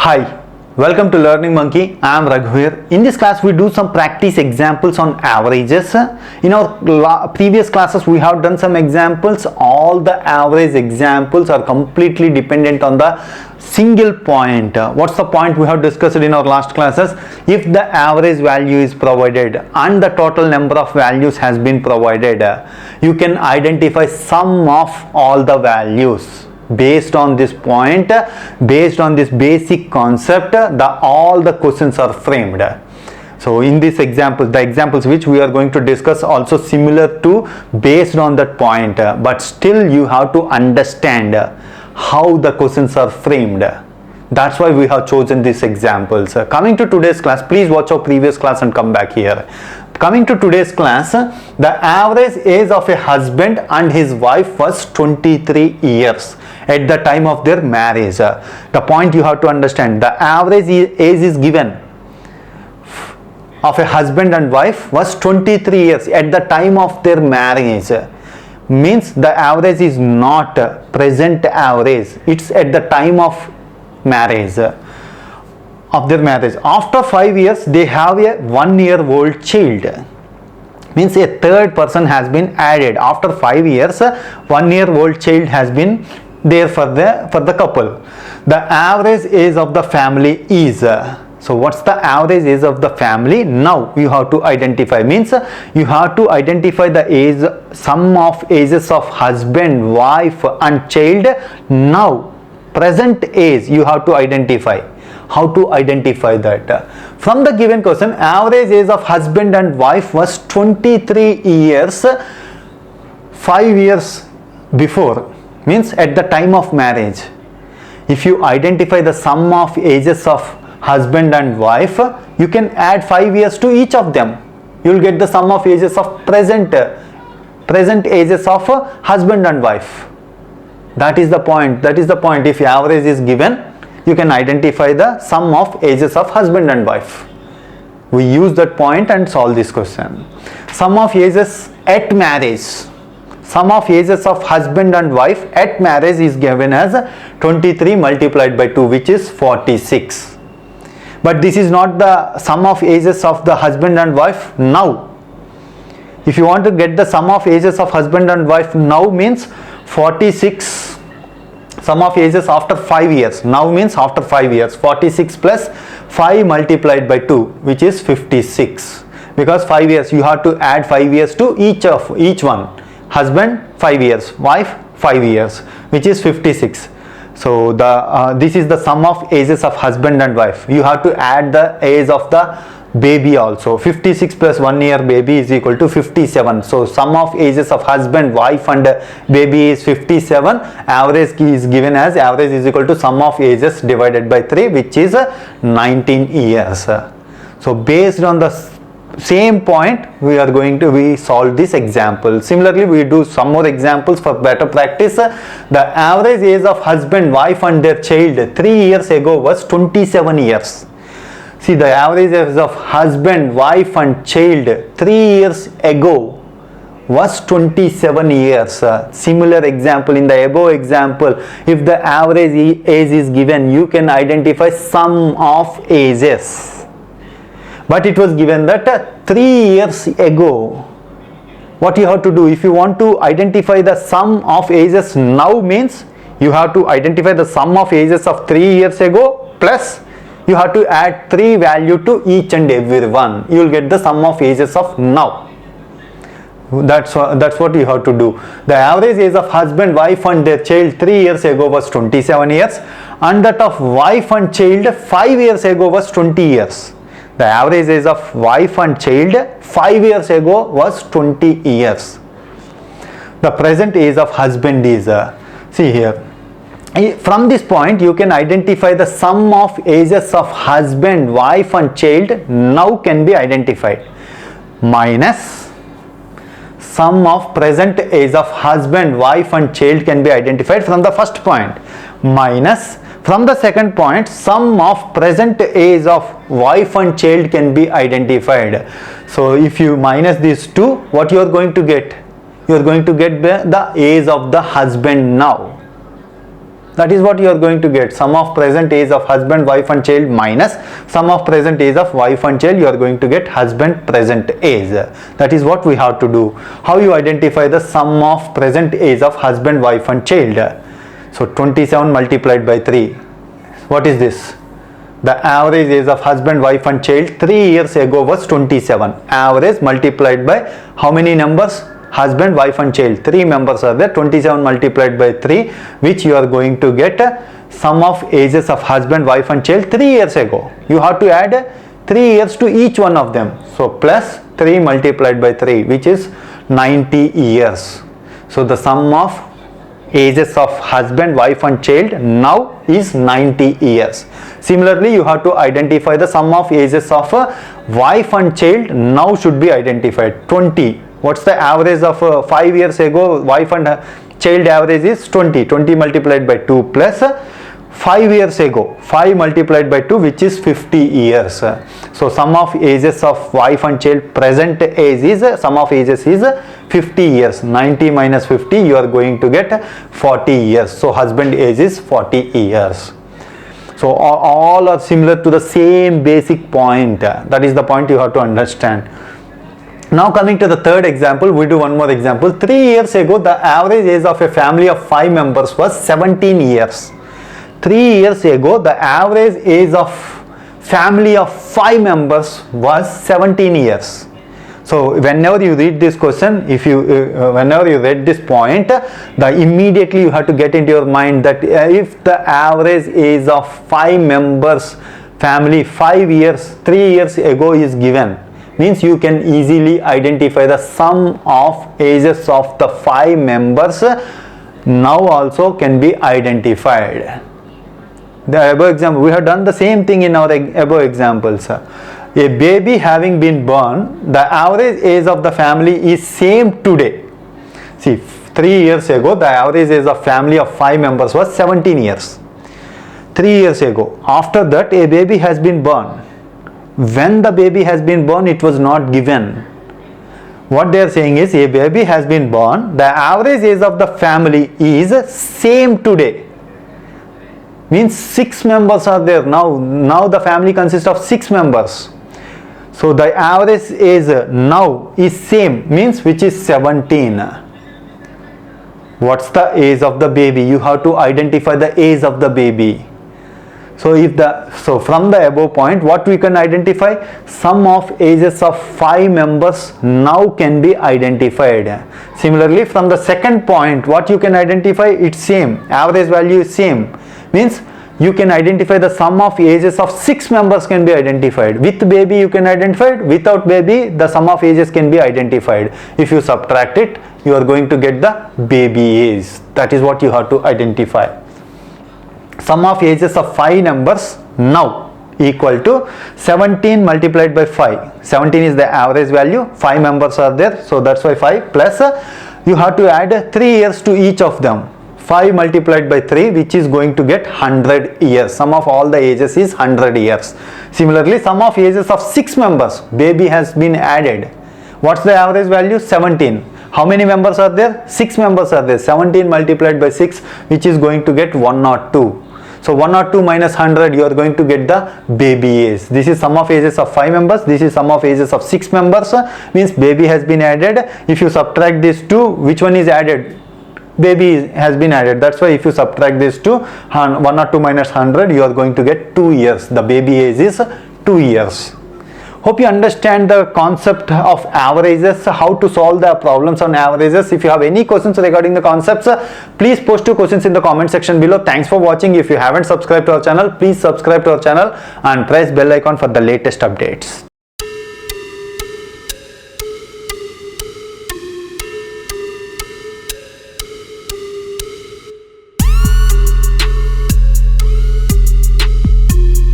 Hi, welcome to Learning Monkey. I am Raghuveer. In this class, we do some practice examples on averages. In our previous classes, we have done some examples. All the average examples are completely dependent on the single point. What's the point we have discussed in our last classes? If the average value is provided and the total number of values has been provided, you can identify sum of all the values. Based on this point, based on this basic concept, all the questions are framed. So in this example, the examples which we are going to discuss also similar to based on that point, but still you have to understand how the questions are framed. That's why we have chosen these examples. Coming to today's class, please watch our previous class and come back here. Coming to today's class, the average age of a husband and his wife was 23 years at the time of their marriage. The point you have to understand, the average age is given of a husband and wife was 23 years at the time of their marriage. Means the average is not present average, it's at the time of marriage. Of their marriage. After 5 years, they have a 1-year-old child. Means a third person has been added. After 5 years, 1-year-old child has been there for the couple. The average age of the family is. So what's the average age of the family? Now you have to identify. Means you have to identify the age, sum of ages of husband, wife and child. Now present age you have to identify. How to identify that? From the given question, average age of husband and wife was 23 years 5 years before, means at the time of marriage. If you identify the sum of ages of husband and wife, you can add 5 years to each of them. You will get the sum of ages of present ages of husband and wife. That is the point. That is the point. If average is given, you can identify the sum of ages of husband and wife. We use that point and solve this question. Sum of ages at marriage. Sum of ages of husband and wife at marriage is given as 23 multiplied by 2, which is 46. But this is not the sum of ages of the husband and wife now. If you want to get the sum of ages of husband and wife now, means 46. Sum of ages after 5 years. Now means after 5 years. 46 plus 5 multiplied by 2, which is 56. Because 5 years, you have to add 5 years to each one. Husband 5 years, wife 5 years, which is 56. So this is the sum of ages of husband and wife. You have to add the age of the baby also. 56 plus 1 year baby is equal to 57. So sum of ages of husband, wife and baby is 57. Average is given as average is equal to sum of ages divided by 3, which is 19 years. So based on the same point, we solve this example. Similarly, we do some more examples for better practice. The average age of husband, wife and their child 3 years ago was 27 years. See, the average age of husband, wife and child 3 years ago was 27 years. Similar example in the above example, if the average age is given, you can identify sum of ages. But it was given that 3 years ago. What you have to do, if you want to identify the sum of ages now, means you have to identify the sum of ages of 3 years ago plus you have to add 3 value to each and every one. You will get the sum of ages of now. That's what you have to do. The average age of husband, wife and their child 3 years ago was 27 years and that of wife and child 5 years ago was 20 years. The average age of wife and child 5 years ago was 20 years. The present age of husband is, see here. From this point, you can identify the sum of ages of husband, wife and child now can be identified. Minus sum of present age of husband, wife and child can be identified from the first point. Minus from the second point, sum of present age of wife and child can be identified. So if you minus these two, what you are going to get? You are going to get the age of the husband now. That is what you are going to get. Sum of present age of husband, wife and child minus sum of present age of wife and child. You are going to get husband present age. That is what we have to do. How you identify the sum of present age of husband, wife and child? So 27 multiplied by 3. What is this? The average age of husband, wife and child 3 years ago was 27. Average multiplied by how many numbers? Husband, wife and child. 3 members are there. 27 multiplied by 3, which you are going to get sum of ages of husband, wife and child 3 years ago. You have to add 3 years to each one of them. So plus 3 multiplied by 3, which is 90 years. So the sum of ages of husband, wife and child now is 90 years. Similarly, you have to identify the sum of ages of wife and child now should be identified. 20. What's the average of 5 years ago? Wife and child average is 20. 20 multiplied by 2 plus 5 years ago. 5 multiplied by 2, which is 50 years. So sum of ages of wife and child present age is sum of ages is 50 years. 90 minus 50, you are going to get 40 years. So husband age is 40 years. So all are similar to the same basic point. That is the point you have to understand. Now coming to the third example, we do one more example. 3 years ago, the average age of a family of 5 members was 17 years. 3 years ago, the average age of family of 5 members was 17 years. So whenever you read this question, whenever you read this point, immediately you have to get into your mind that if the average age of 5 members family 5 years, 3 years ago is given, means you can easily identify the sum of ages of the 5 members now also can be identified. The above example, we have done the same thing in our above examples. A baby having been born, the average age of the family is same today. See, 3 years ago, the average age of family of 5 members was 17 years. 3 years ago. After that, a baby has been born. When the baby has been born, it was not given. What they are saying is, a baby has been born, the average age of the family is same today. Means 6 members are there now. Now the family consists of 6 members. So the average age now is same, means which is 17. What's the age of the baby? You have to identify the age of the baby. So from the above point, what we can identify? Sum of ages of 5 members now can be identified. Similarly, from the second point, what you can identify? It's same. Average value is same. Means you can identify the sum of ages of 6 members can be identified. With baby you can identify it. Without baby, the sum of ages can be identified. If you subtract it, you are going to get the baby age. That is what you have to identify. Sum of ages of 5 numbers now equal to 17 multiplied by 5. 17 is the average value. 5 members are there. So that's why 5 plus you have to add 3 years to each of them. 5 multiplied by 3, which is going to get 100 years. Sum of all the ages is 100 years. Similarly, sum of ages of 6 members, baby has been added. What's the average value? 17. How many members are there? 6 members are there. 17 multiplied by 6, which is going to get 102. So 102 minus 100, you are going to get the baby age. This is sum of ages of 5 members. This is sum of ages of 6 members. Means baby has been added. If you subtract these two, which one is added? Baby has been added. That's why if you subtract these two, 102 minus 100, you are going to get 2 years. The baby age is 2 years. Hope you understand the concept of averages, how to solve the problems on averages. If you have any questions regarding the concepts, please post your questions in the comment section below. Thanks for watching. If you haven't subscribed to our channel, please subscribe to our channel and press bell icon for the latest updates.